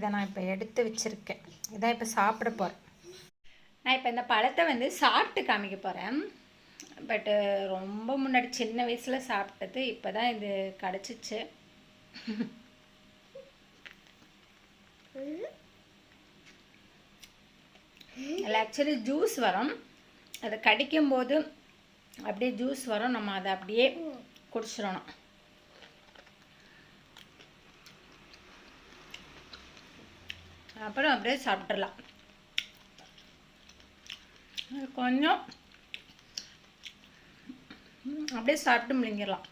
இதை நான் இப்போ எடுத்து வச்சுருக்கேன். இதான் இப்போ சாப்பிட போகிறேன். நான் இப்போ இந்த பழத்தை வந்து சாப்பிட்டு காமிக்க போகிறேன். பட்டு ரொம்ப முன்னாடி சின்ன வயசில் சாப்பிட்டது. இப்போ தான் இது கிடச்சிச்சு. அதில் ஆக்சுவலி ஜூஸ் வரும். அதை கடிக்கும்போது அப்படியே ஜூஸ் வரும். நம்ம அதை அப்படியே குடிச்சிடணும். அப்புறம் அப்படியே சாப்பிட்றலாம். கொஞ்சம் அப்படியே சாப்பிட்டு முழுங்கிடலாம்.